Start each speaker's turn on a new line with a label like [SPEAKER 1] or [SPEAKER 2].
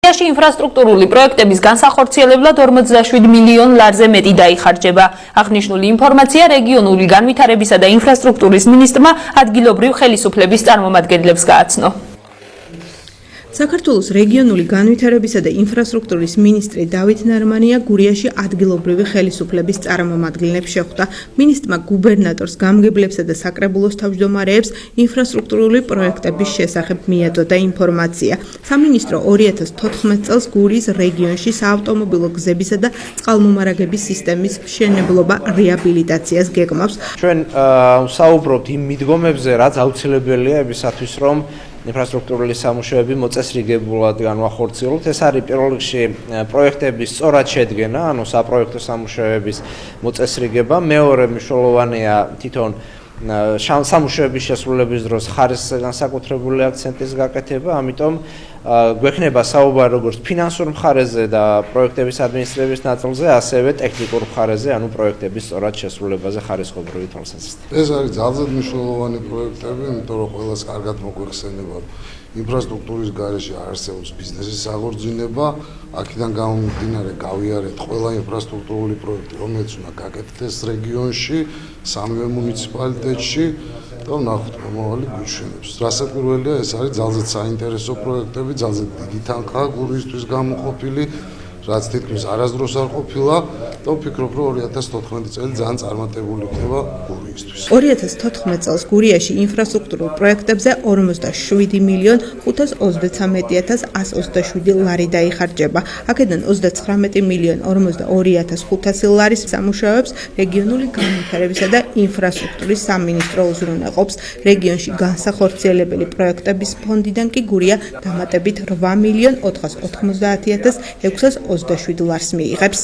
[SPEAKER 1] ინფრასტრუქტურული პროექტების განსახორციელებლად 47 მილიონ ლარზე მეტი დაიხარჯება. აღნიშნული ინფორმაცია რეგიონული განვითარებისა და ინფრასტრუქტურის მინისტრმა ადგილობრივ ხელისუფლების წარმომადგენლებს გააცნო.
[SPEAKER 2] საქართველოს რეგიონული განვითარებისა და ინფრასტრუქტურის მინისტრი დავით ნარმანია გურიაში ადგილობრივი ხელისუფლების წარმომადგენლებს შეხვდა. მინისტრმა გუბერნატორს, გამგებლებსა და საკრებულოს თავმჯდომარეებს ინფრასტრუქტურული პროექტების შესახებ მიაწოდა ინფორმაცია. სამინისტრო 2014 წელს გურიის რეგიონში საავტომობილო გზებისა და წყალმომარაგების სისტემის მშენებლობა რეაბილიტაციას გეგმავს.
[SPEAKER 3] ჩვენ ვსაუბრობთ იმ მიდგომებზე, რაც აუცილებელია იმისათვის, რომ ინფრასტრუქტურული სამუშაოები მოწესრიგებულად განვახორციელოთ. ეს არის პირველ რიგში პროექტების სწორად შედგენა, ანუ საპროექტო სამუშაოების მოწესრიგება. მეორე მნიშვნელოვანია თვითონ სამუშაოების შესრულების დროს ხარისხზე განსაკუთრებული აქცენტის გაკეთება, ამიტომ გვექნება საუბარი როგორც ფინანსურ მხარეზე და პროექტების ადმინისტრების ნაწილზე, ასევე ტექნიკურ მხარეზე, ანუ პროექტების სწორად შესრულებაზე ხარისხობრივი თვალსაზრისით.
[SPEAKER 4] ეს არის ძალზედ მნიშვნელოვანი პროექტები, იმიტომ რომ ყველას კარგად მოგვეხსენება ინფრასტრუქტურის გარეშე არსებობს ბიზნესის აღორძინება, აქედან გამომდინარე გავიარეთ ყველა ინფრასტრუქტურული პროექტი, რომელიც უნდა გაკეთდეს რეგიონში, სამივე მუნიციპალიტეტში და ვნახოთ მომავალი გვიჩვენებს. რასაკვირველია, ეს არის ძალზედ საინტერესო პროექტები, ძალზედ დიდი თანხა გურიისთვის გამოყოფილი, რაც თითქმის არასდროს არ ყოფილა და ვფიქრობ, რომ 2014 წელი ძალიან წარმატებული იქნება გურიისთვის.
[SPEAKER 2] 2014 წელს გურიაში ინფრასტრუქტურულ პროექტებზე 47 მილიონ 533,127 ლარი დაიხარჯება. აქედან 39 მილიონ 42,500 ლარის სამუშაოებს რეგიონული განვითარებისა და ინფრასტრუქტურის სამინისტრო უზრუნველყოფს. რეგიონში განსახორციელებელი პროექტების ფონდიდან კი გურია დამატებით 8 მილიონ 490,627 ლარს მიიღებს.